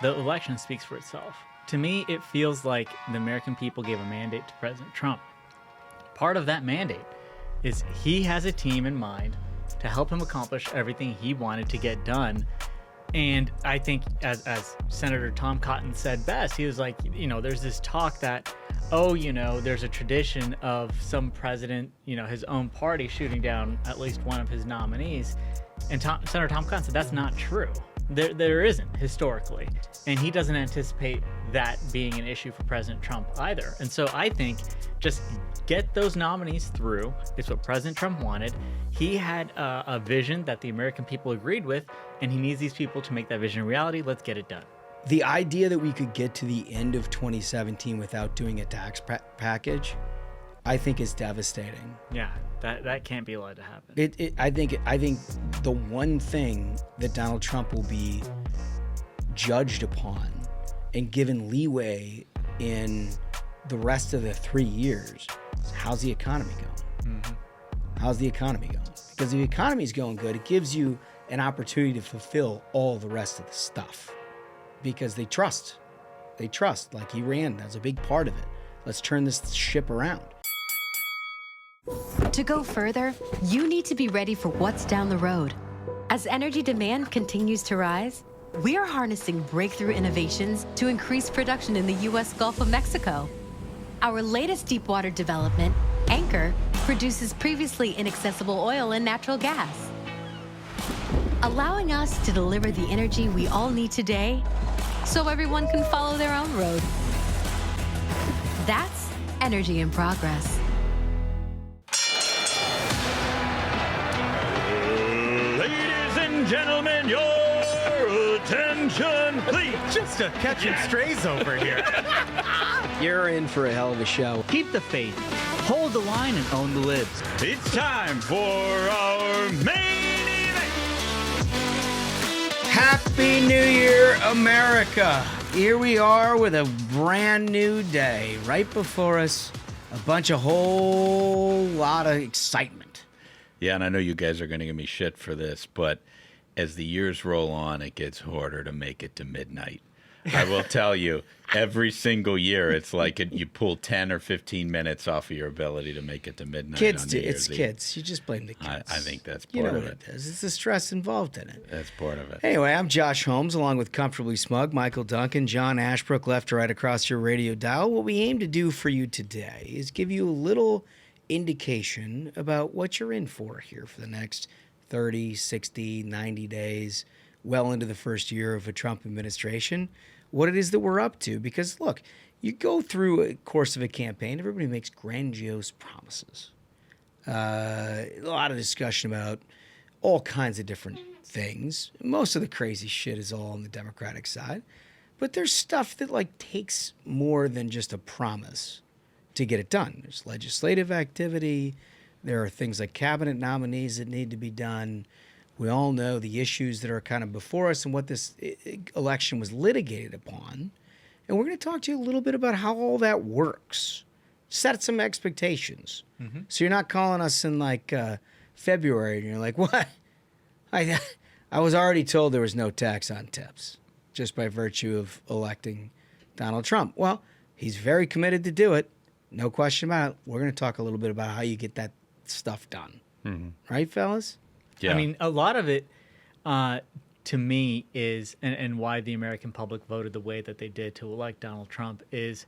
the election speaks for itself. To me, it feels like the American people gave a mandate to President Trump. Part of that mandate is he has a team in mind to help him accomplish everything he wanted to get done. And I think, as Senator Tom Cotton said best, he was like, there's this talk that, there's a tradition of some president, his own party shooting down at least one of his nominees. And Senator Tom Cotton said that's not true. There isn't historically. And he doesn't anticipate that being an issue for President Trump either. And so I think just get those nominees through. It's what President Trump wanted. He had a vision that the American people agreed with, and he needs these people to make that vision a reality. Let's get it done. The idea that we could get to the end of 2017 without doing a tax package, I think is devastating. Yeah, that can't be allowed to happen. I think the one thing that Donald Trump will be judged upon and given leeway in the rest of the 3 years is how's the economy going? Mm-hmm. How's the economy going? Because if the economy is going good, it gives you an opportunity to fulfill all the rest of the stuff because they trust. They trust, like Iran, that's a big part of it. Let's turn this ship around. To go further, you need to be ready for what's down the road. As energy demand continues to rise, we're harnessing breakthrough innovations to increase production in the U.S. Gulf of Mexico. Our latest deepwater development, Anchor, produces previously inaccessible oil and natural gas, allowing us to deliver the energy we all need today so everyone can follow their own road. That's energy in progress. Ladies and gentlemen, your attention, please. Just a catching strays over here. You're in for a hell of a show. Keep the faith, hold the line, and own the libs. It's time for our main event. Happy New Year, America. Here we are with a brand new day. Right before us, a whole lot of excitement. Yeah, and I know you guys are going to give me shit for this, but as the years roll on, it gets harder to make it to midnight. I will tell you, every single year, it's like you pull 10 or 15 minutes off of your ability to make it to midnight. It's kids. You just blame the kids. I think that's part of it. You know what it is. It's the stress involved in it. That's part of it. Anyway, I'm Josh Holmes, along with Comfortably Smug, Michael Duncan, John Ashbrook, left to right across your radio dial. What we aim to do for you today is give you a little indication about what you're in for here for the next 30, 60, 90 days, well into the first year of a Trump administration, what it is that we're up to. Because, look, you go through a course of a campaign, everybody makes grandiose promises. A lot of discussion about all kinds of different things. Most of the crazy shit is all on the Democratic side. But there's stuff that, takes more than just a promise to get it done. There's legislative activity. There are things like cabinet nominees that need to be done. We all know the issues that are kind of before us and what this election was litigated upon. And we're going to talk to you a little bit about how all that works. Set some expectations. Mm-hmm. So you're not calling us in February and you're like, what? I was already told there was no tax on tips just by virtue of electing Donald Trump. Well, he's very committed to do it. No question about it. We're going to talk a little bit about how you get that stuff done. Mm-hmm. Right, fellas? Yeah. I mean, a lot of it, to me, is, and why the American public voted the way that they did to elect Donald Trump, is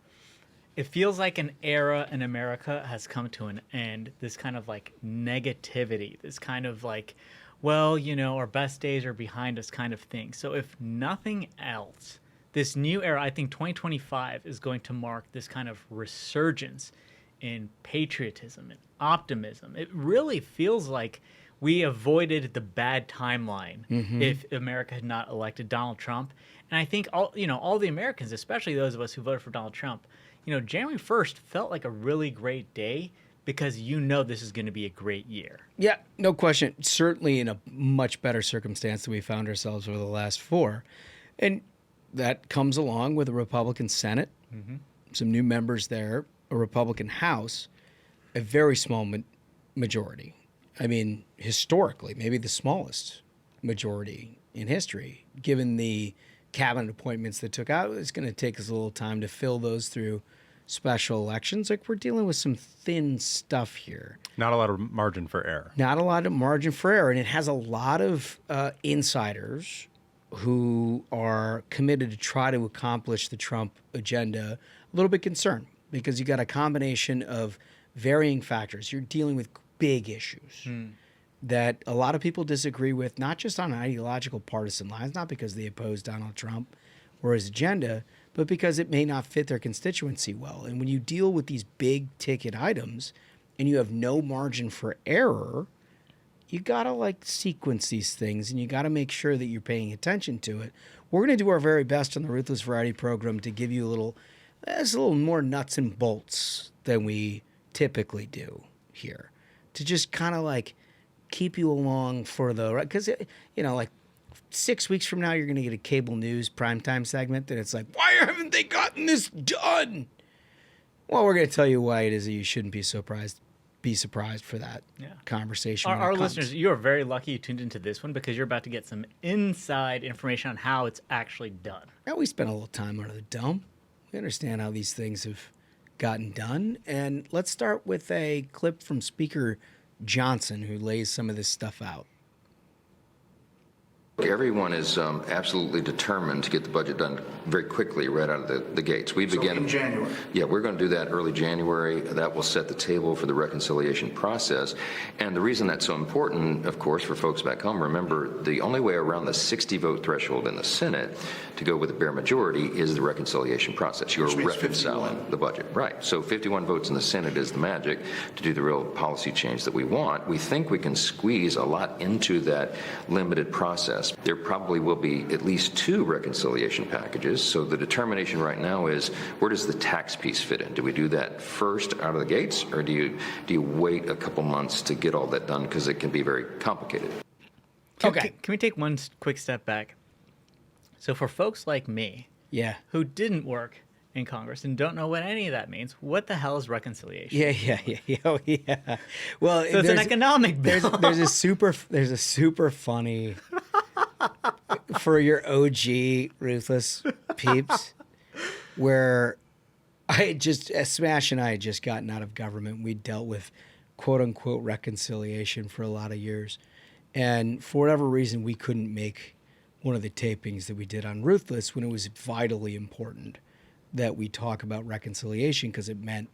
it feels like an era in America has come to an end. This kind of negativity, this kind of our best days are behind us kind of thing. So if nothing else, this new era, I think 2025 is going to mark this kind of resurgence in patriotism and optimism. It really feels like we avoided the bad timeline if America had not elected Donald Trump. And I think all the Americans, especially those of us who voted for Donald Trump, January 1st felt like a really great day because this is going to be a great year. Yeah, no question. Certainly in a much better circumstance than we found ourselves over the last 4. And that comes along with a Republican Senate, some new members there, a Republican House, a very small majority. I mean, historically, maybe the smallest majority in history, given the cabinet appointments that took out. It's going to take us a little time to fill those through special elections. Like, we're dealing with some thin stuff here. Not a lot of margin for error. Not a lot of margin for error. And it has a lot of insiders who are committed to try to accomplish the Trump agenda a little bit concerned, because you got a combination of varying factors. You're dealing with big issues that a lot of people disagree with, not just on ideological partisan lines, not because they oppose Donald Trump or his agenda, but because it may not fit their constituency well. And when you deal with these big ticket items and you have no margin for error, you got to like sequence these things, and you got to make sure that you're paying attention to it. We're going to do our very best on the Ruthless Variety program to give you a little more nuts and bolts than we typically do here, to just kind of like keep you along for the right. Because, like 6 weeks from now, you're going to get a cable news primetime segment that it's like, why haven't they gotten this done? Well, we're going to tell you why it is that you shouldn't be surprised for that conversation. Our listeners, you are very lucky you tuned into this one, because you're about to get some inside information on how it's actually done. Now, we spent a little time under the dome. We understand how these things have gotten done. And let's start with a clip from Speaker Johnson, who lays some of this stuff out. Everyone is absolutely determined to get the budget done very quickly right out of the gates. We begin in January. Yeah, we're going to do that early January. That will set the table for the reconciliation process. And the reason that's so important, of course, for folks back home, remember, the only way around the 60-vote threshold in the Senate to go with a bare majority is the reconciliation process. You're reconciling the budget. Right. So 51 votes in the Senate is the magic to do the real policy change that we want. We think we can squeeze a lot into that limited process. There probably will be at least 2 reconciliation packages. So the determination right now is, where does the tax piece fit in? Do we do that first out of the gates, or do you wait a couple months to get all that done, because it can be very complicated? Can we take one quick step back? So for folks like me, who didn't work in Congress and don't know what any of that means, what the hell is reconciliation? Yeah. Oh, yeah. Well, so it's an economic bill. There's a super funny for your OG Ruthless peeps, where Smash and I had just gotten out of government. We dealt with quote unquote reconciliation for a lot of years. And for whatever reason, we couldn't make one of the tapings that we did on Ruthless when it was vitally important that we talk about reconciliation, because it meant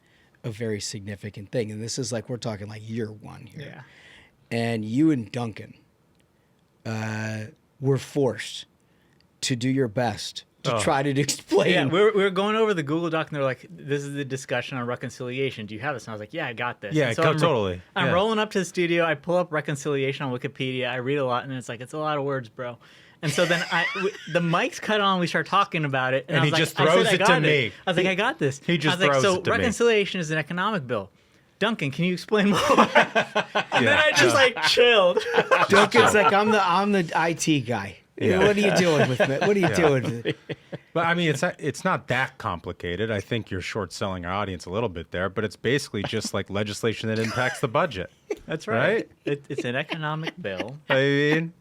a very significant thing. And this is like, we're talking like year one here. Yeah. And you and Duncan were forced to do your best to try to explain. Yeah, we were going over the Google Doc, and they're like, this is the discussion on reconciliation. Do you have this? And I was like, yeah, I got this. Yeah, so totally. I'm rolling up to the studio. I pull up reconciliation on Wikipedia. I read a lot, and it's like, it's a lot of words, bro. And so then the mic's cut on. We start talking about it. And he just throws it to me. I was like, I got this. He just throws it to me. Reconciliation is an economic bill. Duncan, can you explain more? And then I just like chilled. Duncan's like, I'm the IT guy. Yeah. What are you doing with it? What are you doing with it? But I mean, it's not that complicated. I think you're short selling our audience a little bit there, but it's basically just like legislation that impacts the budget. That's right. It's an economic bill. I mean,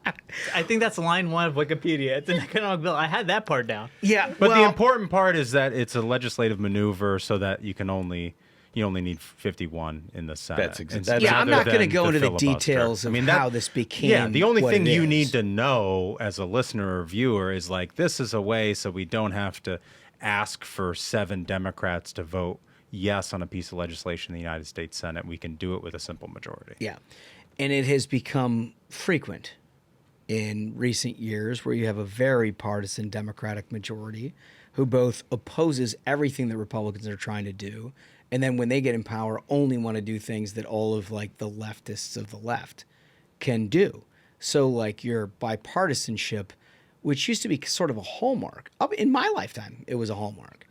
I think that's line 1 of Wikipedia. It's an economic bill. I had that part down. Yeah, but the important part is that it's a legislative maneuver, so that you only need 51 in the Senate. That's exactly. Yeah, I'm not going to go into the details of how this became. Yeah, the only thing you is. need to know as a listener or viewer is like, this is a way so we don't have to ask for 7 Democrats to vote yes on a piece of legislation in the United States Senate. We can do it with a simple majority. Yeah, and it has become frequent in recent years where you have a very partisan Democratic majority who both opposes everything that Republicans are trying to do, and then when they get in power, only want to do things that all of like the leftists of the left can do. So like your bipartisanship, which used to be sort of a hallmark. In my lifetime, it was a hallmark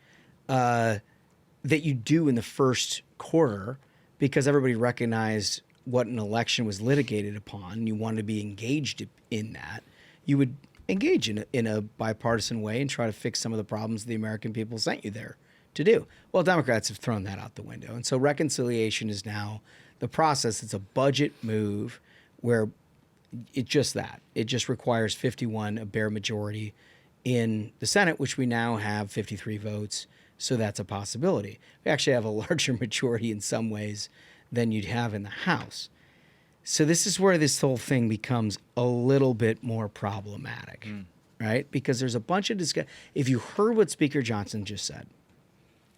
that you do in the first quarter, because everybody recognized what an election was litigated upon. You wanted to be engaged in that. You would engage in a bipartisan way and try to fix some of the problems the American people sent you there to do. Well, Democrats have thrown that out the window. And so reconciliation is now the process. It's a budget move where it just requires 51, a bare majority in the Senate, which we now have 53 votes. So that's a possibility. We actually have a larger majority in some ways than you'd have in the House. So this is where this whole thing becomes a little bit more problematic, right? Because there's a bunch of discussion. If you heard what Speaker Johnson just said,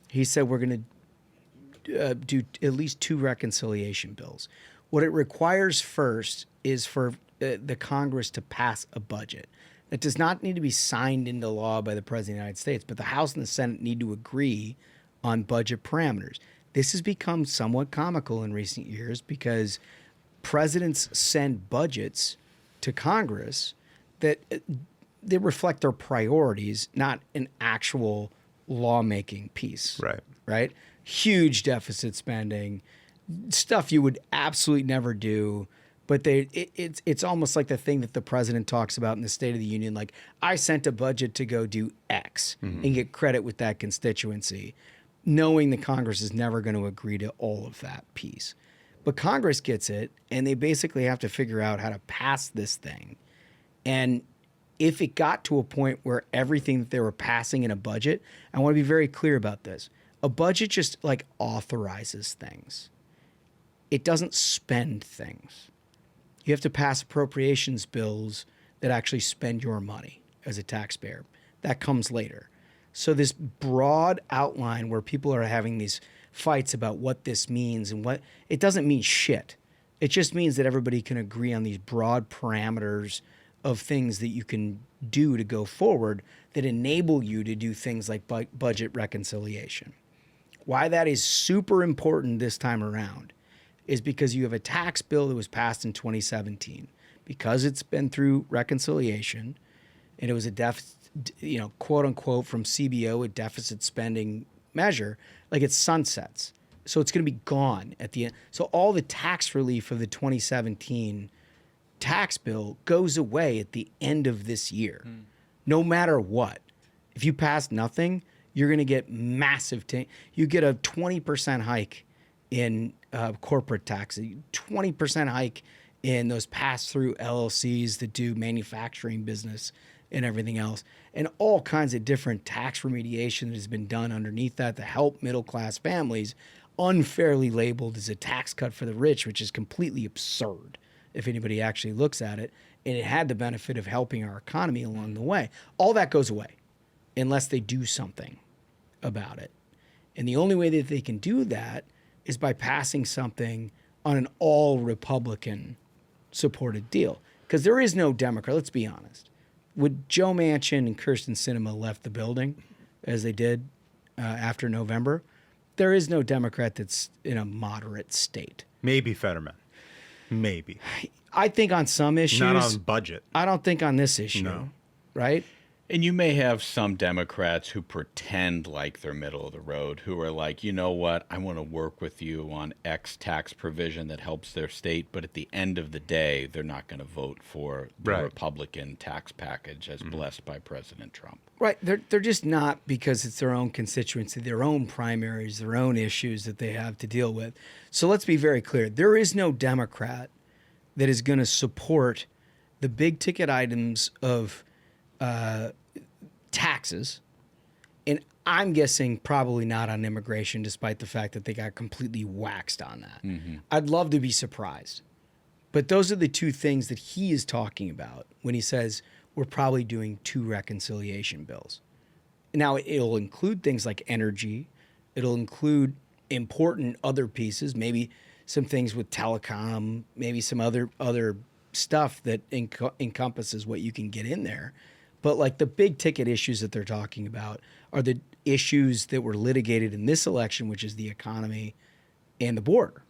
he said we're going to do at least 2 reconciliation bills. What it requires first is for the Congress to pass a budget. That does not need to be signed into law by the President of the United States, but the House and the Senate need to agree on budget parameters. This has become somewhat comical in recent years because presidents send budgets to Congress that they reflect their priorities, not an actual lawmaking piece. Right? Huge deficit spending, stuff you would absolutely never do. But it's almost like the thing that the president talks about in the State of the Union, like, I sent a budget to go do X and get credit with that constituency, knowing that Congress is never going to agree to all of that piece. But Congress gets it, and they basically have to figure out how to pass this thing. And if it got to a point where everything that they were passing in a budget, I want to be very clear about this. A budget just like authorizes things. It doesn't spend things. You have to pass appropriations bills that actually spend your money as a taxpayer. That comes later. So this broad outline where people are having these fights about what this means and what it doesn't mean shit. It just means that everybody can agree on these broad parameters of things that you can do to go forward that enable you to do things like budget reconciliation. Why that is super important this time around is because you have a tax bill that was passed in 2017 because it's been through reconciliation, and it was a quote unquote from CBO, a deficit spending measure, like it sunsets. So it's going to be gone at the end. So all the tax relief of the 2017 tax bill goes away at the end of this year, no matter what. If you pass nothing, you're going to get massive. You get a 20% hike in corporate tax, a 20% hike in those pass-through LLCs that do manufacturing business and everything else, and all kinds of different tax remediation that has been done underneath that to help middle-class families, unfairly labeled as a tax cut for the rich, which is completely absurd if anybody actually looks at it. And it had the benefit of helping our economy along the way. All that goes away unless they do something about it. And the only way that they can do that is by passing something on an all-Republican supported deal. Because there is no Democrat, let's be honest. Would Joe Manchin and Kyrsten Sinema left the building, as they did after November? There is no Democrat that's in a moderate state. Maybe Fetterman. Maybe. I think on some issues. Not on budget. I don't think on this issue. No. Right? And you may have some Democrats who pretend like they're middle of the road, who are like, you know what, I want to work with you on X tax provision that helps their state, but at the end of the day, they're not going to vote for the Republican tax package as blessed by President Trump. Right. They're just not, because it's their own constituency, their own primaries, their own issues that they have to deal with. So let's be very clear. There is no Democrat that is going to support the big ticket items of taxes, and I'm guessing probably not on immigration, despite the fact that they got completely waxed on that. I'd love to be surprised. But those are the two things that he is talking about when he says we're probably doing 2 reconciliation bills. Now, it'll include things like energy. It'll include important other pieces, maybe some things with telecom, maybe some other stuff that encompasses what you can get in there. But like the big ticket issues that they're talking about are the issues that were litigated in this election, which is the economy and the border.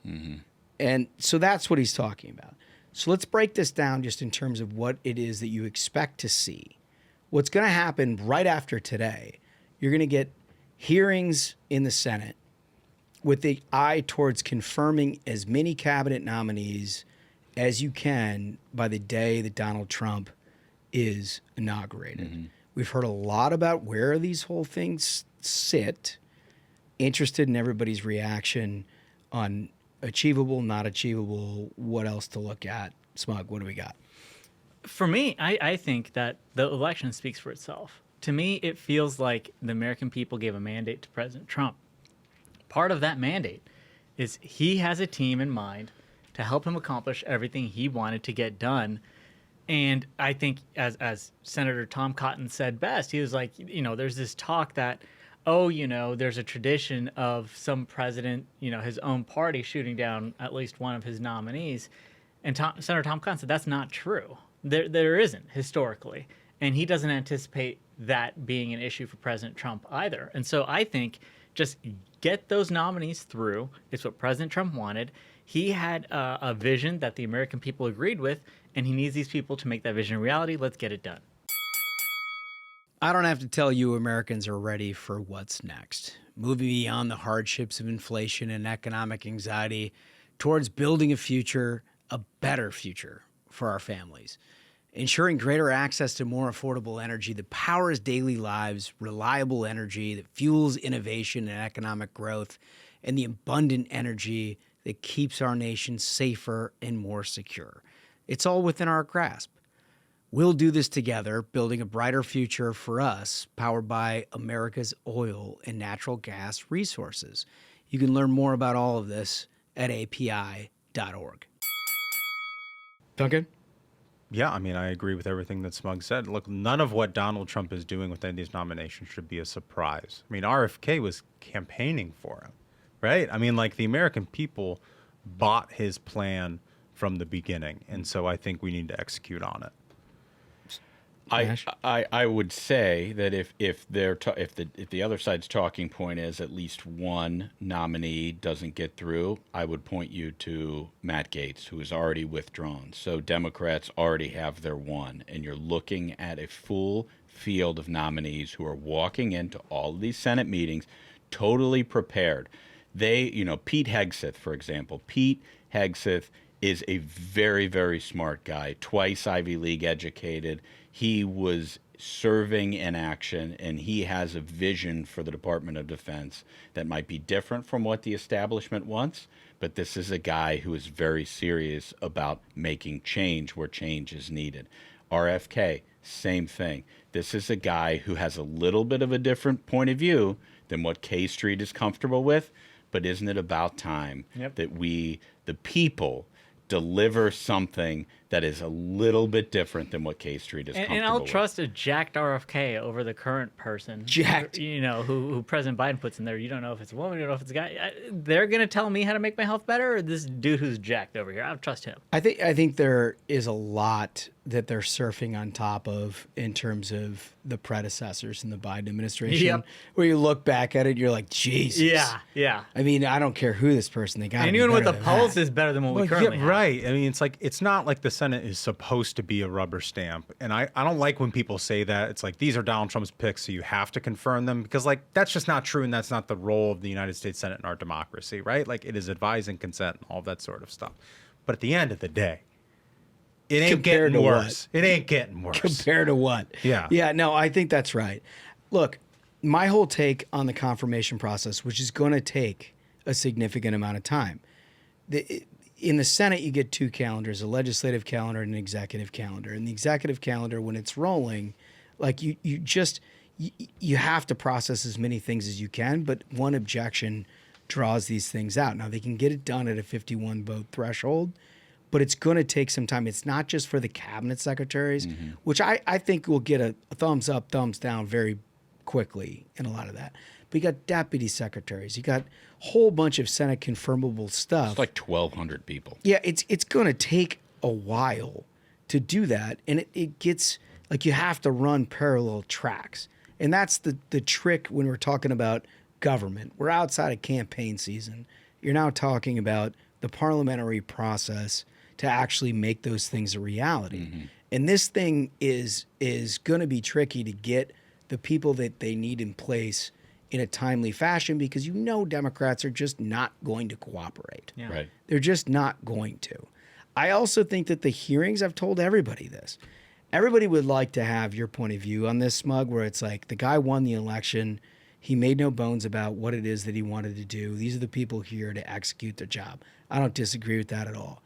And so that's what he's talking about. So let's break this down just in terms of what it is that you expect to see. What's going to happen right after today, you're going to get hearings in the Senate with the eye towards confirming as many cabinet nominees as you can by the day that Donald Trump is inaugurated. We've heard a lot about where these whole things sit. Interested in everybody's reaction on achievable, not achievable, what else to look at. Smug, what do we got? For me, I think that the election speaks for itself. To me, it feels like the American people gave a mandate to President Trump. Part of that mandate is he has a team in mind to help him accomplish everything he wanted to get done. And I think, as Senator Tom Cotton said best, he was like, there's this talk that, there's a tradition of some president, his own party shooting down at least one of his nominees. And Senator Tom Cotton said that's not true. There isn't historically. And he doesn't anticipate that being an issue for President Trump either. And so I think just get those nominees through. It's what President Trump wanted. He had a vision that the American people agreed with, and he needs these people to make that vision a reality. Let's get it done. I don't have to tell you Americans are ready for what's next. Moving beyond the hardships of inflation and economic anxiety towards building a better future for our families. Ensuring greater access to more affordable energy that powers daily lives, reliable energy that fuels innovation and economic growth, and the abundant energy that keeps our nation safer and more secure. It's all within our grasp. We'll do this together, building a brighter future for us, powered by America's oil and natural gas resources. You can learn more about all of this at api.org. Duncan? Yeah, I mean, I agree with everything that Smug said. Look, none of what Donald Trump is doing with any of these nominations should be a surprise. I mean, RFK was campaigning for him, right? I mean, like, the American people bought his plan from the beginning, and so I think we need to execute on it. I would say that if the other side's talking point is at least one nominee doesn't get through, I would point you to Matt Gaetz, who is already withdrawn. So Democrats already have their one, and you're looking at a full field of nominees who are walking into all of these Senate meetings totally prepared. Pete Hegseth, for example. Pete Hegseth is a very, very smart guy, twice Ivy League educated. He was serving in action, and he has a vision for the Department of Defense that might be different from what the establishment wants, but this is a guy who is very serious about making change where change is needed. RFK, same thing. This is a guy who has a little bit of a different point of view than what K Street is comfortable with, but isn't it about time that we, the people, deliver something that is a little bit different than what K Street is comfortable with. And I'll trust a jacked RFK over the current person. Jacked. Who President Biden puts in there. You don't know if it's a woman, you don't know if it's a guy. They're going to tell me how to make my health better, or this dude who's jacked over here? I'll trust him. I think there is a lot that they're surfing on top of in terms of the predecessors in the Biden administration. Where you look back at it, you're like, Jesus. Yeah. I mean, I don't care who this person, they got to be anyone with better a than pulse that. is better than what we currently have. Right. I mean, it's not like the Senate is supposed to be a rubber stamp. And I don't like when people say that. It's like, these are Donald Trump's picks, so you have to confirm them, because, like, that's just not true, and that's not the role of the United States Senate in our democracy, right? Like, it is advising consent and all that sort of stuff. But at the end of the day, it ain't getting worse. It ain't getting worse. Compared to what? Yeah. Yeah, no, I think that's right. Look, my whole take on the confirmation process, which is going to take a significant amount of time. In the Senate, you get two calendars, a legislative calendar and an executive calendar. And the executive calendar, when it's rolling, like you have to process as many things as you can, but one objection draws these things out. Now, they can get it done at a 51 vote threshold, but it's going to take some time. It's not just for the cabinet secretaries, which I think will get a thumbs up, thumbs down very quickly in a lot of that. But you got deputy secretaries. You got a whole bunch of Senate confirmable stuff. It's like 1,200 people. Yeah, it's going to take a while to do that. And it gets, like, you have to run parallel tracks. And that's the trick when we're talking about government. We're outside of campaign season. You're now talking about the parliamentary process to actually make those things a reality. And this thing is going to be tricky to get the people that they need in place in a timely fashion, because Democrats are just not going to cooperate. Yeah. Right. They're just not going to. I also think that the hearings, I've told everybody this, everybody would like to have your point of view on this, Smug, where it's like the guy won the election. He made no bones about what it is that he wanted to do. These are the people here to execute their job. I don't disagree with that at all.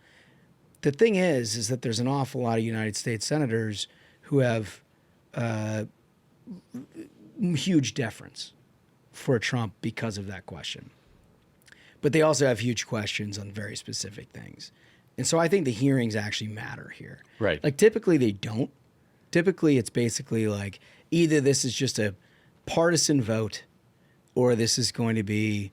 the thing is that there's an awful lot of United States senators who have huge deference for Trump because of that question. But they also have huge questions on very specific things. And so I think the hearings actually matter here. Right. Like typically they don't. Typically it's basically like either this is just a partisan vote or this is going to be,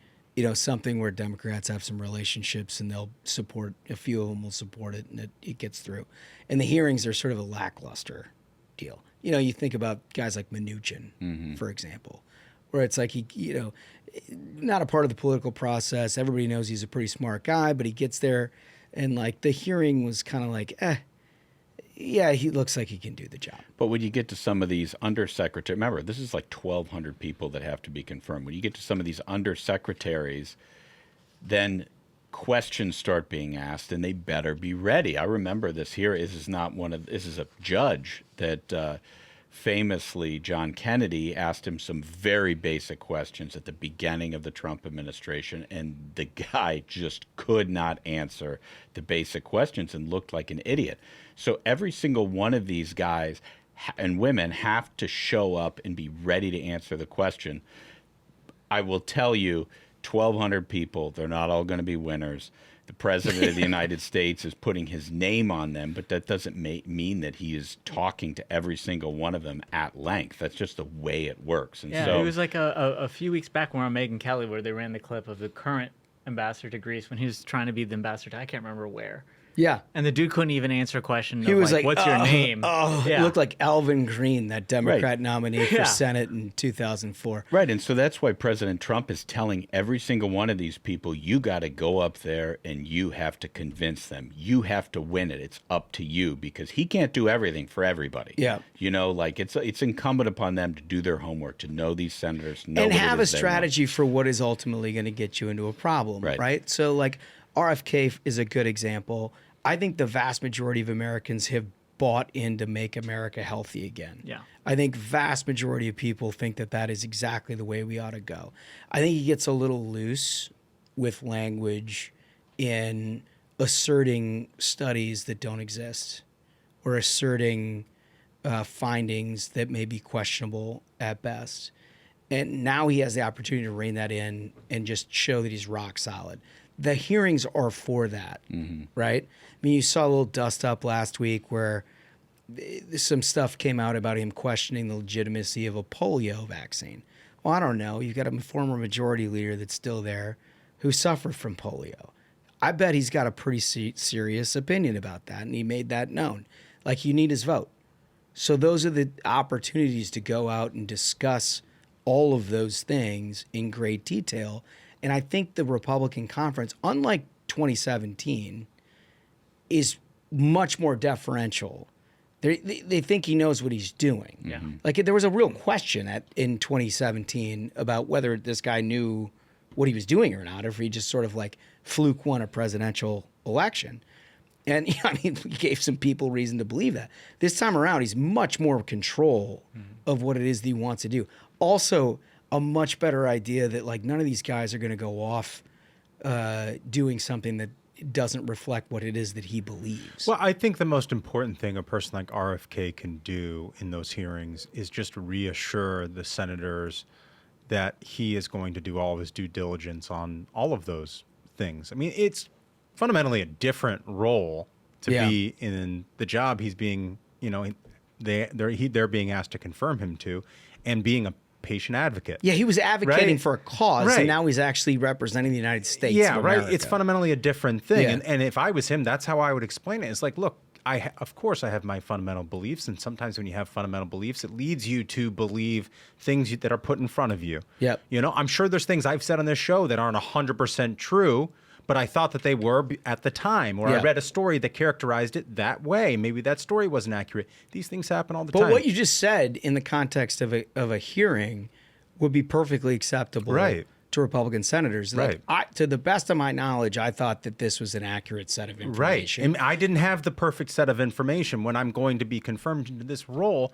something where Democrats have some relationships and they'll support, a few of them will support it and it gets through. And the hearings are sort of a lackluster deal. You think about guys like Mnuchin, for example, where it's like he, not a part of the political process. Everybody knows he's a pretty smart guy, but he gets there and like the hearing was kind of like, yeah, he looks like he can do the job. But when you get to some of these undersecretaries, remember, this is like 1,200 people that have to be confirmed. When you get to some of these undersecretaries, then questions start being asked, and they better be ready. I remember this here. This is a judge that famously John Kennedy asked him some very basic questions at the beginning of the Trump administration, and the guy just could not answer the basic questions and looked like an idiot. So every single one of these guys and women have to show up and be ready to answer the question. I will tell you, 1,200 people, they're not all going to be winners. The president of the United States is putting his name on them, but that doesn't mean that he is talking to every single one of them at length. That's just the way it works. And it was like a few weeks back when on Megyn Kelly where they ran the clip of the current ambassador to Greece when he was trying to be the ambassador to, I can't remember where. Yeah. And the dude couldn't even answer a question. He was like, what's your name? It looked like Alvin Green, that Democrat nominee for Yeah. Senate in 2004. Right, and so that's why President Trump is telling every single one of these people, you got to go up there and you have to convince them. You have to win it. It's up to you because he can't do everything for everybody. Yeah. It's incumbent upon them to do their homework, to know these senators, know And what have it a is they want. strategy for what is ultimately going to get you into a problem, right? So like RFK is a good example. I think the vast majority of Americans have bought in to make America healthy again. Yeah. I think vast majority of people think that that is exactly the way we ought to go. I think he gets a little loose with language in asserting studies that don't exist or asserting findings that may be questionable at best. And now he has the opportunity to rein that in and just show that he's rock solid. The hearings are for that, right? I mean, you saw a little dust up last week where some stuff came out about him questioning the legitimacy of a polio vaccine. Well, I don't know. You've got a former majority leader that's still there who suffered from polio. I bet he's got a pretty serious opinion about that, and he made that known. Like, you need his vote. So those are the opportunities to go out and discuss all of those things in great detail. And I think the Republican conference, unlike 2017, is much more deferential. They think he knows what he's doing. Yeah. Like there was a real question in 2017 about whether this guy knew what he was doing or not, or if he just sort of like fluke won a presidential election. And he gave some people reason to believe that. This time around, he's much more in control of what it is that he wants to do. Also, a much better idea that like none of these guys are going to go off doing something that doesn't reflect what it is that he believes. Well, I think the most important thing a person like RFK can do in those hearings is just reassure the senators that he is going to do all of his due diligence on all of those things. I mean, it's fundamentally a different role to be in the job he's being, they're being asked to confirm him to, and being a patient advocate. Yeah, he was advocating for a cause, and now he's actually representing the United States. Yeah, of right. America. It's fundamentally a different thing. Yeah. And if I was him, that's how I would explain it. It's like, look, of course I have my fundamental beliefs, and sometimes when you have fundamental beliefs, it leads you to believe things that are put in front of you. Yep. I'm sure there's things I've said on this show that aren't 100% true, but I thought that they were at the time, or I read a story that characterized it that way. Maybe that story wasn't accurate. These things happen all the time. But what you just said in the context of a hearing would be perfectly acceptable to Republican senators. Like, to the best of my knowledge, I thought that this was an accurate set of information. Right. And I didn't have the perfect set of information. When I'm going to be confirmed into this role,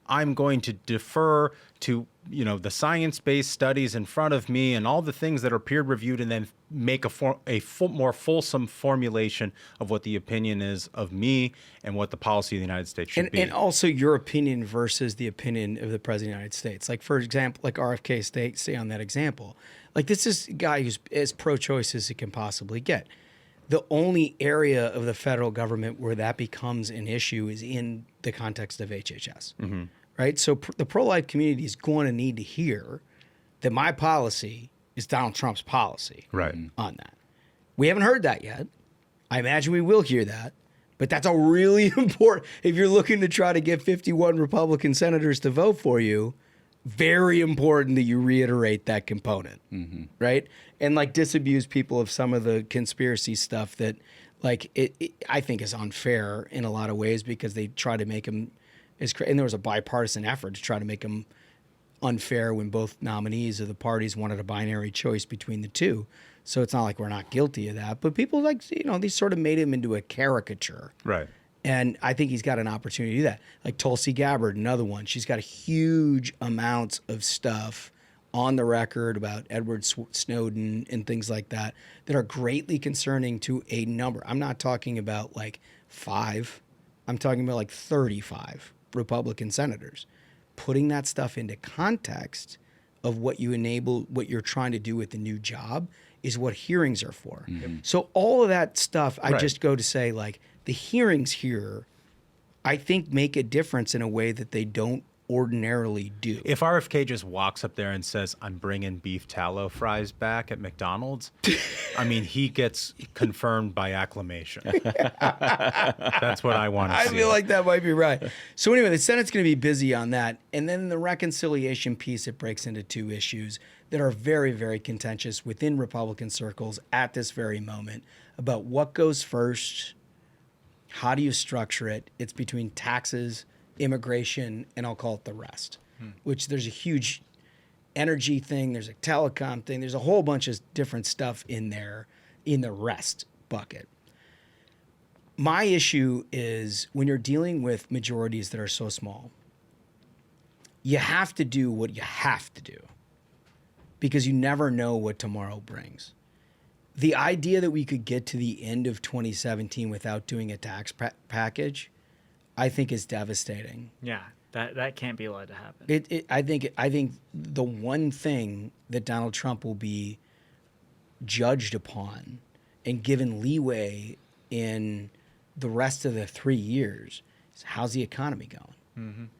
I'm going to defer to, the science-based studies in front of me and all the things that are peer-reviewed, and then make more fulsome formulation of what the opinion is of me and what the policy of the United States should be. And also your opinion versus the opinion of the President of the United States. Like, for example, like RFK, stay on that example. Like, this is a guy who's as pro-choice as he can possibly get. The only area of the federal government where that becomes an issue is in the context of HHS, right? So the pro-life community is going to need to hear that my policy is Donald Trump's policy on that. We haven't heard that yet. I imagine we will hear that, but that's a really important, if you're looking to try to get 51 Republican senators to vote for you, very important that you reiterate that component, right? And like disabuse people of some of the conspiracy stuff that like I think is unfair in a lot of ways, because they try to make them and there was a bipartisan effort to try to make them unfair when both nominees of the parties wanted a binary choice between the two. So it's not like we're not guilty of that, but people like, they sort of made him into a caricature. Right. And I think he's got an opportunity to do that. Like Tulsi Gabbard, another one. She's got huge amounts of stuff on the record about Edward Snowden and things like that are greatly concerning to a number. I'm not talking about like 5. I'm talking about like 35 Republican senators. Putting that stuff into context of what you're trying to do with the new job is what hearings are for. So all of that stuff, I just go to say, like, the hearings here, I think, make a difference in a way that they don't ordinarily do. If RFK just walks up there and says, I'm bringing beef tallow fries back at McDonald's, I mean, he gets confirmed by acclamation. That's what I want to see. I feel like that might be right. So anyway, the Senate's going to be busy on that. And then the reconciliation piece, it breaks into 2 issues that are very, very contentious within Republican circles at this very moment about what goes first, how do you structure it. It's between taxes, immigration, and I'll call it the rest, which there's a huge energy thing, there's a telecom thing, there's a whole bunch of different stuff in there in the rest bucket. My issue is when you're dealing with majorities that are so small, you have to do what you have to do because you never know what tomorrow brings. The idea that we could get to the end of 2017 without doing a tax package, I think is devastating. Yeah, that can't be allowed to happen. I think the one thing that Donald Trump will be judged upon and given leeway in the rest of the 3 years is how's the economy going?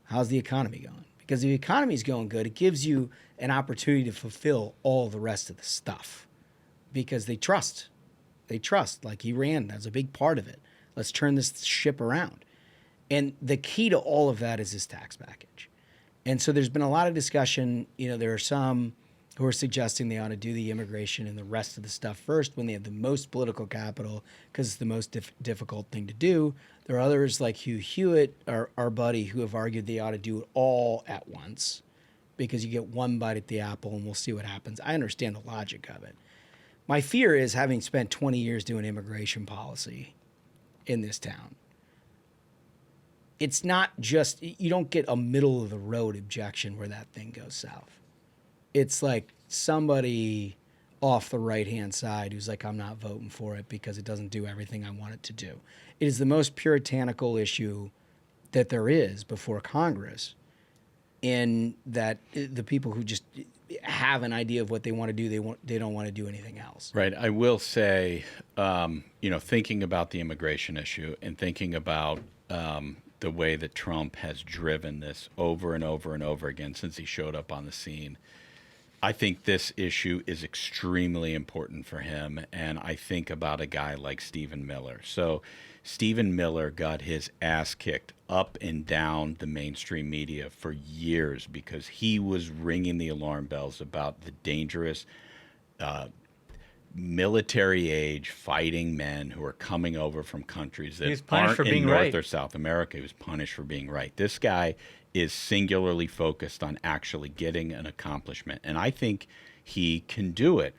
How's the economy going? Because if the economy's going good, it gives you an opportunity to fulfill all the rest of the stuff because they trust. Like Iran, that's a big part of it. Let's turn this ship around. And the key to all of that is this tax package. And so there's been a lot of discussion. There are some who are suggesting they ought to do the immigration and the rest of the stuff first when they have the most political capital because it's the most difficult thing to do. There are others like Hugh Hewitt, our buddy, who have argued they ought to do it all at once because you get one bite at the apple and we'll see what happens. I understand the logic of it. My fear is, having spent 20 years doing immigration policy in this town, it's not just, you don't get a middle of the road objection where that thing goes south. It's like somebody off the right-hand side who's like, I'm not voting for it because it doesn't do everything I want it to do. It is the most puritanical issue that there is before Congress, in that the people who just have an idea of what they want to do, they don't want to do anything else. Right. I will say, thinking about the immigration issue and thinking about the way that Trump has driven this over and over and over again since he showed up on the scene, I think this issue is extremely important for him. And I think about a guy like Stephen Miller. So Stephen Miller got his ass kicked up and down the mainstream media for years because he was ringing the alarm bells about the dangerous military age fighting men who are coming over from countries that aren't in North or South America. He was punished for being right. This guy is singularly focused on actually getting an accomplishment. And I think he can do it.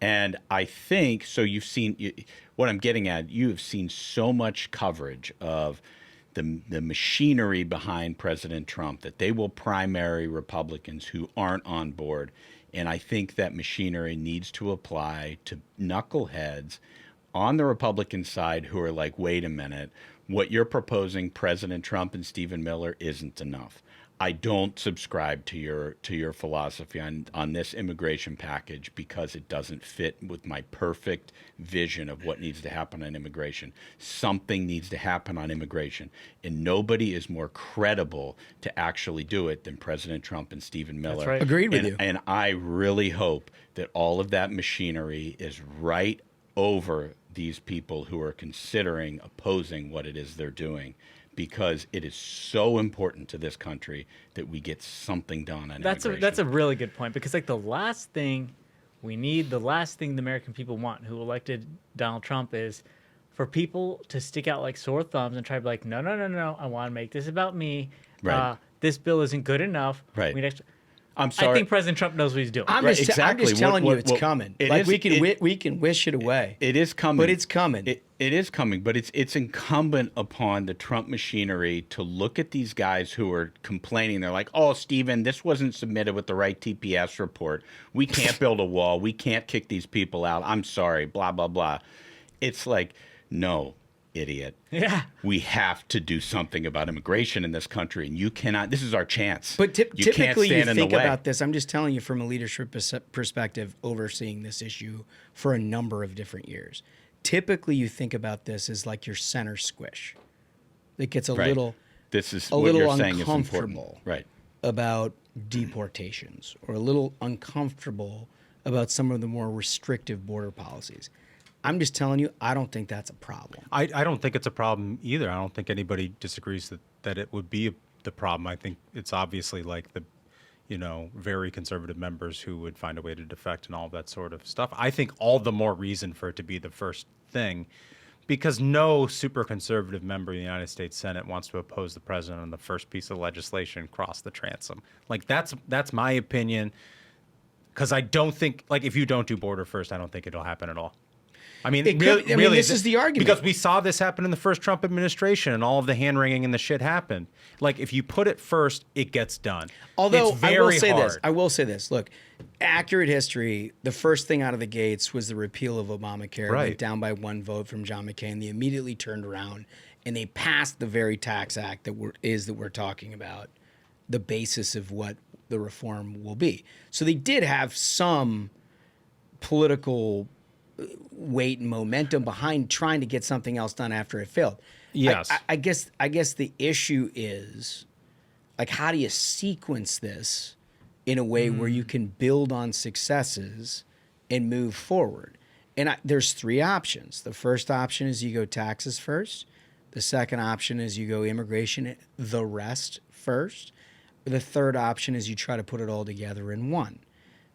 And I think, so you've seen, what I'm getting at, you have seen so much coverage of the machinery behind President Trump, that they will primary Republicans who aren't on board. And I think that machinery needs to apply to knuckleheads on the Republican side who are like, wait a minute, what you're proposing, President Trump and Stephen Miller, isn't enough. I don't subscribe to your philosophy on this immigration package because it doesn't fit with my perfect vision of what needs to happen on immigration. Something needs to happen on immigration, and nobody is more credible to actually do it than President Trump and Stephen Miller. That's right. Agreed with you. And I really hope that all of that machinery is right over these people who are considering opposing what it is they're doing, because it is so important to this country that we get something done on immigration. That's a really good point, because like the last thing the American people want who elected Donald Trump is for people to stick out like sore thumbs and try to be like, no, I want to make this about me. Right. This bill isn't good enough. Right. I'm sorry. I think President Trump knows what he's doing. I'm just telling you it's coming. We can wish it away. It is coming. But it's coming. It is coming, but it's incumbent upon the Trump machinery to look at these guys who are complaining. They're like, oh, Stephen, this wasn't submitted with the right TPS report. We can't build a wall. We can't kick these people out. I'm sorry, blah, blah, blah. It's like, no, idiot. Yeah. We have to do something about immigration in this country, and you cannot. This is our chance. But you can't typically stand you in think the way. about this. I'm just telling you from a leadership perspective, overseeing this issue for a number of different years. Typically, you think about this as like your center squish. It gets a little uncomfortable about deportations, or a little uncomfortable about some of the more restrictive border policies. I'm just telling you, I don't think that's a problem. I don't think it's a problem either. I don't think anybody disagrees that it would be the problem. I think it's obviously like the, very conservative members who would find a way to defect and all that sort of stuff. I think all the more reason for it to be the first thing, because no super conservative member of the United States Senate wants to oppose the president on the first piece of legislation, cross the transom. Like that's my opinion, because I don't think, like, if you don't do border first, I don't think it'll happen at all. I mean, this is the argument. Because we saw this happen in the first Trump administration, and all of the hand-wringing and the shit happened. Like, if you put it first, it gets done. Although, it's very hard. I will say this. Look, accurate history, the first thing out of the gates was the repeal of Obamacare. Right. Went down by one vote from John McCain. They immediately turned around, and they passed the very tax act that we're talking about, the basis of what the reform will be. So they did have some political weight and momentum behind trying to get something else done after it failed. Yes. I guess the issue is, like, how do you sequence this in a way where you can build on successes and move forward? And there's three options. The first option is you go taxes first. The second option is you go immigration, the rest first. The third option is you try to put it all together in one.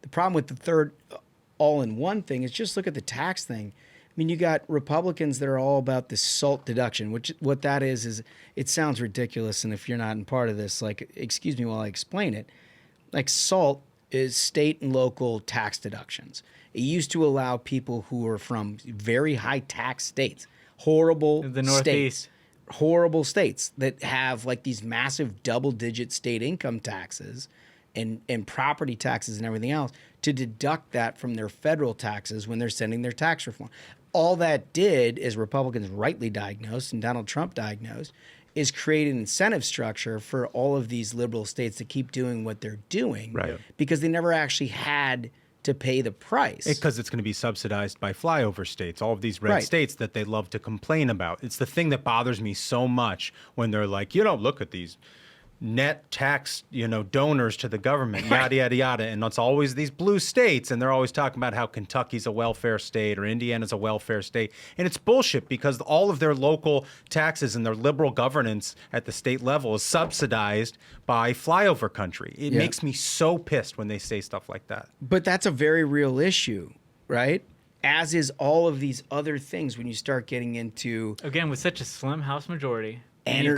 The problem with the third all-in-one thing is, just look at the tax thing. I mean, you got Republicans that are all about this SALT deduction, which what that is it sounds ridiculous. And if you're not in part of this, like, excuse me while I explain it. Like, SALT is state and local tax deductions. It used to allow people who are from very high tax states, horrible states that have like these massive double-digit state income taxes and property taxes and everything else, to deduct that from their federal taxes when they're sending their tax reform. All that did, as Republicans rightly diagnosed and Donald Trump diagnosed, is create an incentive structure for all of these liberal states to keep doing what they're doing, right? Because they never actually had to pay the price. Because it's going to be subsidized by flyover states, all of these red states that they love to complain about. It's the thing that bothers me so much when they're like, look at these net tax, donors to the government, yada, yada, yada. And it's always these blue states. And they're always talking about how Kentucky's a welfare state or Indiana's a welfare state. And it's bullshit, because all of their local taxes and their liberal governance at the state level is subsidized by flyover country. It makes me so pissed when they say stuff like that. But that's a very real issue, right? As is all of these other things when you start getting into... Again, with such a slim House majority... And you've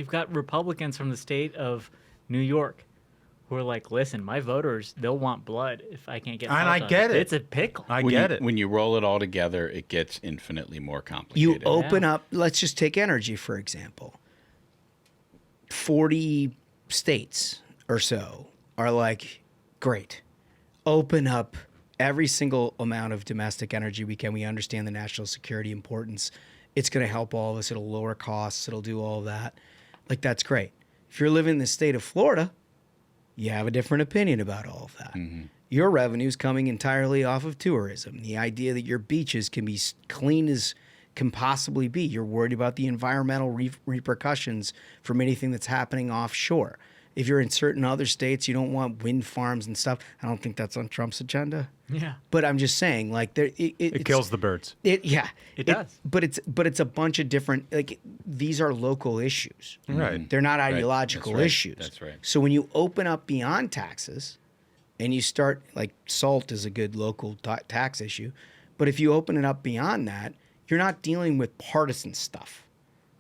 got Republicans from the state of New York who are like, listen, my voters, they'll want blood if I can't get. And I get it. It's a pickle. I get it. When you roll it all together, it gets infinitely more complicated. You open up. Let's just take energy for example. 40 states or so are like, great, open up every single amount of domestic energy we can. We understand the national security importance. It's going to help all of us. It'll lower costs. It'll do all of that. Like, that's great. If you're living in the state of Florida, you have a different opinion about all of that. Mm-hmm. Your revenue's coming entirely off of tourism. The idea that your beaches can be clean as can possibly be. You're worried about the environmental repercussions from anything that's happening offshore. If you're in certain other states, you don't want wind farms and stuff. I don't think that's on Trump's agenda. Yeah. But I'm just saying, like, it kills the birds. It does. But it's a bunch of different, like, these are local issues. Right. They're not ideological issues. That's right. So when you open up beyond taxes and you start, like, salt is a good local tax issue, but if you open it up beyond that, you're not dealing with partisan stuff.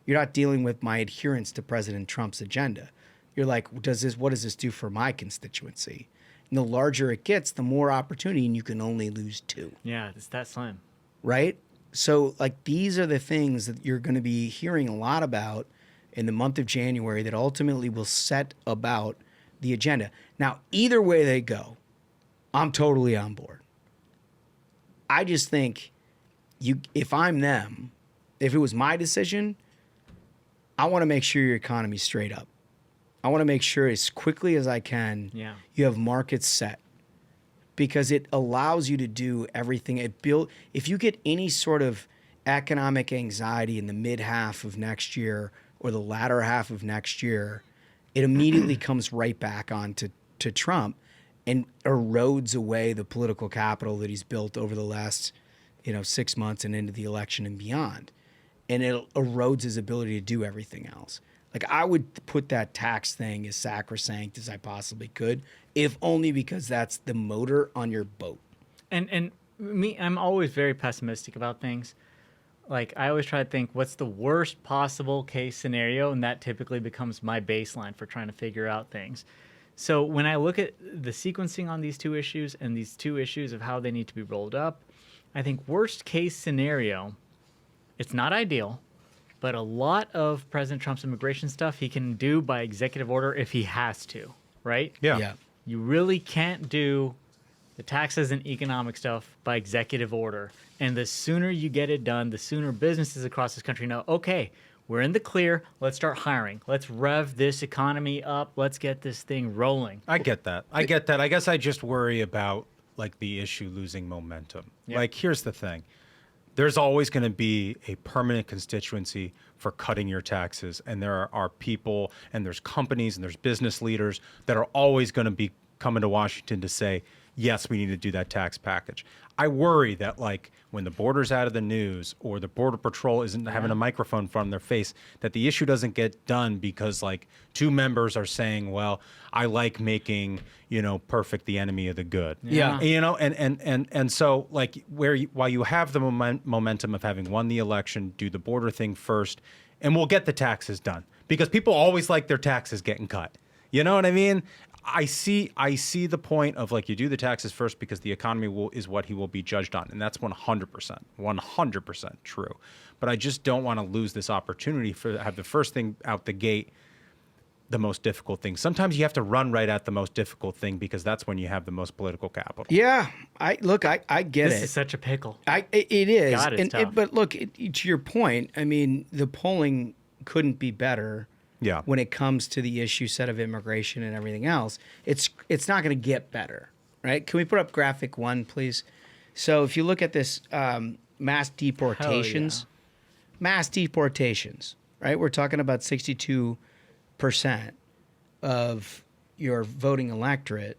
You're not dealing with my adherence to President Trump's agenda. You're like, what does this do for my constituency? And the larger it gets, the more opportunity, and you can only lose two. Yeah, it's that slim. Right? So, like, these are the things that you're going to be hearing a lot about in the month of January that ultimately will set about the agenda. Now, either way they go, I'm totally on board. I just think if I'm them, if it was my decision, I want to make sure your economy's straight up. I want to make sure as quickly as I can, you have markets set, because it allows you to do everything. If you get any sort of economic anxiety in the mid half of next year or the latter half of next year, it immediately comes right back on to Trump and erodes away the political capital that he's built over the last 6 months and into the election and beyond. And it erodes his ability to do everything else. Like, I would put that tax thing as sacrosanct as I possibly could, if only because that's the motor on your boat. And me, I'm always very pessimistic about things. Like, I always try to think, what's the worst possible case scenario? And that typically becomes my baseline for trying to figure out things. So when I look at the sequencing on these two issues and these two issues of how they need to be rolled up, I think worst case scenario, it's not ideal, but a lot of President Trump's immigration stuff he can do by executive order if he has to, right? Yeah. You really can't do the taxes and economic stuff by executive order. And the sooner you get it done, the sooner businesses across this country know, okay, we're in the clear. Let's start hiring. Let's rev this economy up. Let's get this thing rolling. I get that. I guess I just worry about, like, the issue losing momentum. Yeah. Like, here's the thing. There's always going to be a permanent constituency for cutting your taxes. And there are people and there's companies and there's business leaders that are always going to be coming to Washington to say, yes, we need to do that tax package. I worry that, like, when the border's out of the news or the Border Patrol isn't having a microphone in front of their face, that the issue doesn't get done because, like, two members are saying, well, I like making, perfect the enemy of the good. Yeah. And so, like, while you have the momentum of having won the election, do the border thing first, and we'll get the taxes done because people always like their taxes getting cut. You know what I mean? I see the point of, like, you do the taxes first because the economy is what he will be judged on. And that's 100% true. But I just don't want to lose this opportunity to have the first thing out the gate, the most difficult thing. Sometimes you have to run right at the most difficult thing because that's when you have the most political capital. Yeah. I get it. This is such a pickle. It is. God, it's tough. But look, to your point, I mean, the polling couldn't be better. Yeah. When it comes to the issue set of immigration and everything else, it's not going to get better, right? Can we put up graphic 1, please? So if you look at this mass deportations, right? We're talking about 62% of your voting electorate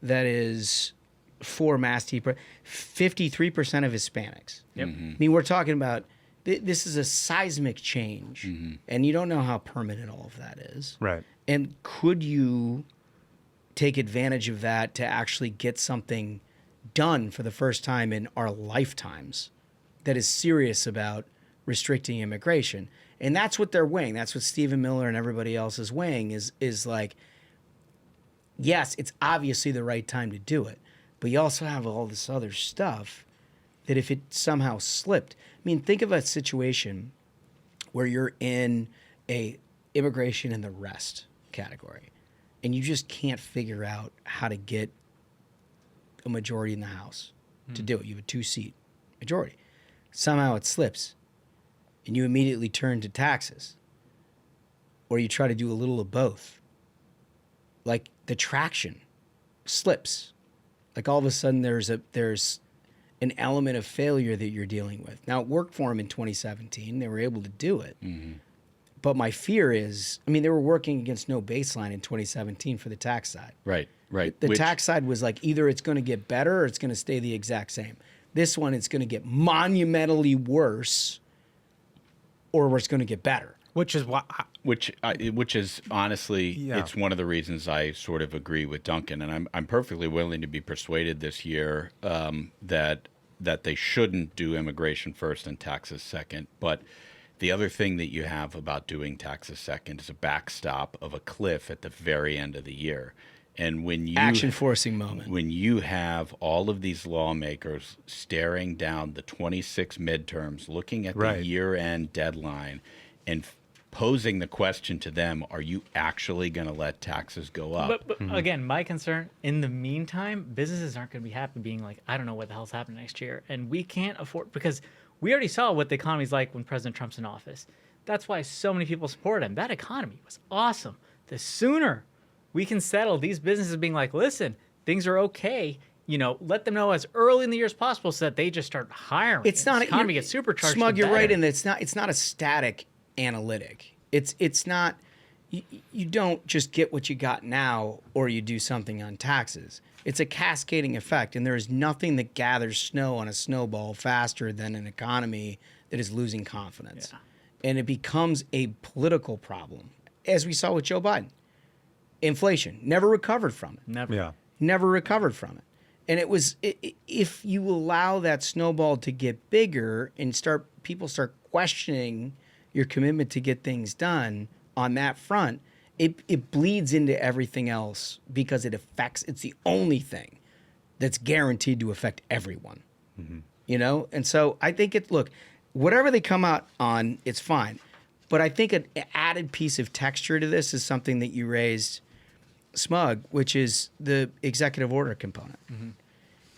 that is for mass deportation. 53% of Hispanics. Yep. I mean, we're talking about. This is a seismic change, and you don't know how permanent all of that is. Right. And could you take advantage of that to actually get something done for the first time in our lifetimes that is serious about restricting immigration? And that's what they're weighing. That's what Stephen Miller and everybody else is weighing is like, yes, it's obviously the right time to do it, but you also have all this other stuff that if it somehow slipped, I mean, think of a situation where you're in a immigration in the rest category, and you just can't figure out how to get a majority in the House to do it. You have a 2-seat majority. Somehow it slips, and you immediately turn to taxes, or you try to do a little of both. Like the traction slips. Like all of a sudden there's an element of failure that you're dealing with. Now it worked for them in 2017. They were able to do it. Mm-hmm. But my fear is, I mean, they were working against no baseline in 2017 for the tax side. Right. The tax side was like either it's going to get better or it's going to stay the exact same. This one, it's going to get monumentally worse, or it's going to get better. Which is honestly, it's one of the reasons I sort of agree with Duncan, and I'm perfectly willing to be persuaded this year that they shouldn't do immigration first and taxes second. But the other thing that you have about doing taxes second is a backstop of a cliff at the very end of the year. And when you action-forcing moment, when you have all of these lawmakers staring down the 26 midterms, looking at the year-end deadline, and posing the question to them, are you actually going to let taxes go up? But again, my concern, in the meantime, businesses aren't going to be happy being like, I don't know what the hell's happening next year. And we can't afford, because we already saw what the economy's like when President Trump's in office. That's why so many people support him. That economy was awesome. The sooner we can settle these businesses being like, listen, things are okay, let them know as early in the year as possible so that they just start hiring. It's not, the economy gets supercharged. Smug, you're right, and it's not a static analytic. It's not, you don't just get what you got now or you do something on taxes. It's a cascading effect, and there is nothing that gathers snow on a snowball faster than an economy that is losing confidence. Yeah. And it becomes a political problem, as we saw with Joe Biden. Inflation, never recovered from it. Never recovered from it. And it was, if you allow that snowball to get bigger and people start questioning your commitment to get things done on that front, it bleeds into everything else because it's the only thing that's guaranteed to affect everyone. Mm-hmm. And so I think whatever they come out on, it's fine. But I think an added piece of texture to this is something that you raised, Smug, which is the executive order component. Mm-hmm.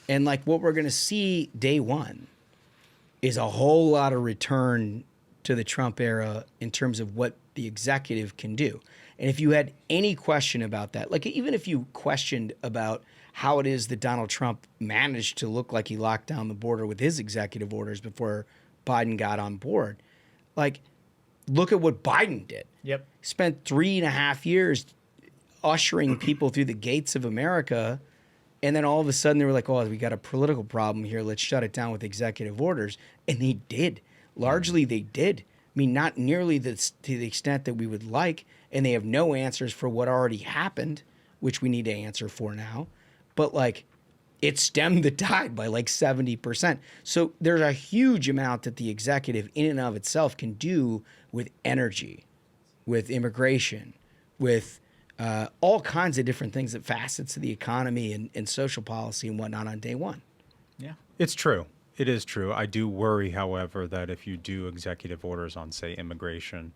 And like what we're going to see day one is a whole lot of return to the Trump era in terms of what the executive can do. And if you had any question about that, like even if you questioned about how it is that Donald Trump managed to look like he locked down the border with his executive orders before Biden got on board, like look at what Biden did. Yep. Spent 3.5 years ushering people through the gates of America, and then all of a sudden they were like, oh, we got a political problem here, let's shut it down with executive orders. And they did. Largely they did. I mean, not nearly to the extent that we would like, and they have no answers for what already happened, which we need to answer for now. But like, it stemmed the tide by like 70%. So there's a huge amount that the executive in and of itself can do with energy, with immigration, with all kinds of different things that facets of the economy and social policy and whatnot on day one. Yeah, it's true. It is true. I do worry, however, that if you do executive orders on, say, immigration,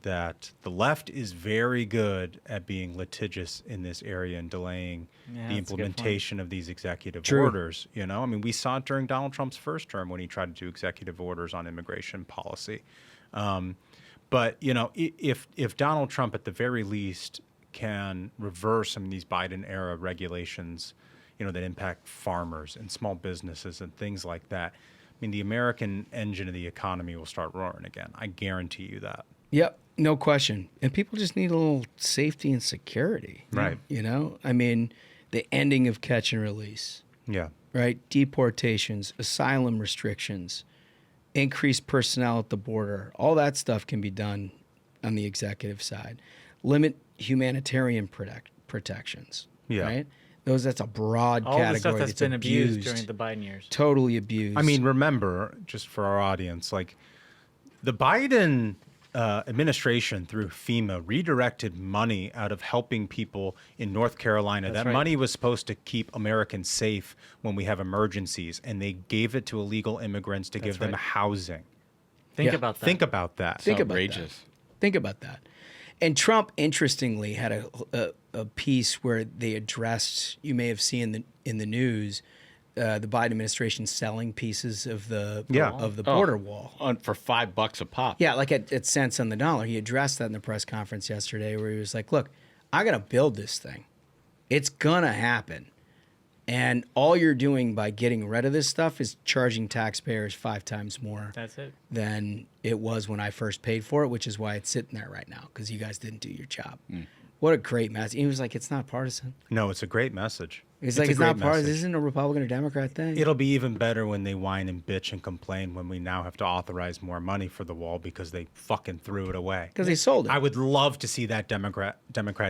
that the left is very good at being litigious in this area and delaying the implementation of these executive orders. I mean, we saw it during Donald Trump's first term when he tried to do executive orders on immigration policy. But, if Donald Trump at the very least can reverse some of these Biden-era regulations, that impact farmers and small businesses and things like that, I mean, the American engine of the economy will start roaring again. I guarantee you that. Yep, no question. And people just need a little safety and security. Right. I mean, the ending of catch and release. Yeah. Right? Deportations, asylum restrictions, increased personnel at the border. All that stuff can be done on the executive side. Limit humanitarian protections. Yeah. Right? That's a broad category. All the stuff that's been abused during the Biden years. Totally abused. I mean, remember, just for our audience, like the Biden administration through FEMA redirected money out of helping people in North Carolina. That money was supposed to keep Americans safe when we have emergencies, and they gave it to illegal immigrants to give them housing. Think about that. Think about that. Think about that. And Trump, interestingly, had a piece where they addressed, you may have seen in the news, the Biden administration selling pieces of the border wall for $5 a pop. Yeah, like at cents on the dollar. He addressed that in the press conference yesterday, where he was like, "Look, I got to build this thing. It's gonna happen, and all you're doing by getting rid of this stuff is charging taxpayers 5 times more. That's it. Than it was when I first paid for it, which is why it's sitting there right now, because you guys didn't do your job." What a great message. He was like, "It's not partisan." No, it's a great message. He's like, "It's not partisan. This isn't a Republican or Democrat thing." It'll be even better when they whine and bitch and complain when we now have to authorize more money for the wall because they fucking threw it away. Because they sold it. I would love to see that Democrat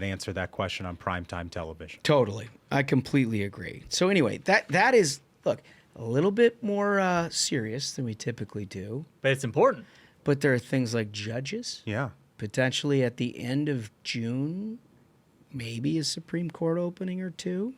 answer that question on primetime television. Totally. I completely agree. So anyway, that is, look, a little bit more serious than we typically do. But it's important. But there are things like judges. Yeah. Potentially at the end of June, maybe a Supreme Court opening or two.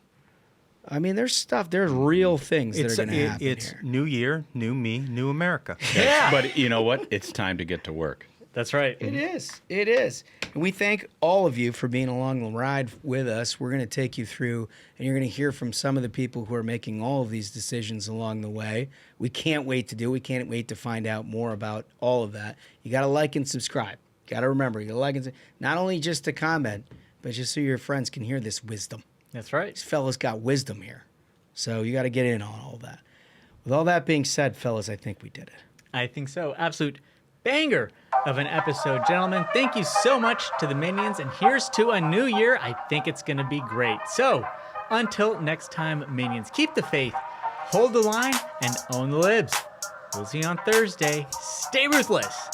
I mean, there's real things that are going to happen It's here. new year, new me, new America. Yeah. But you know what? It's time to get to work. That's right. It is. It is. And we thank all of you for being along the ride with us. We're going to take you through, and you're going to hear from some of the people who are making all of these decisions along the way. We can't wait to do. We can't wait to find out more about all of that. You got to like and subscribe. Got to remember, you got to like and not only just to comment, but just so your friends can hear this wisdom. That's right. These fellas got wisdom here. So you got to get in on all that. With all that being said, fellas, I think we did it. I think so. Absolute banger of an episode, gentlemen. Thank you so much to the Minions, and here's to a new year. I think it's going to be great. So until next time, Minions, keep the faith, hold the line, and own the libs. We'll see you on Thursday. Stay ruthless.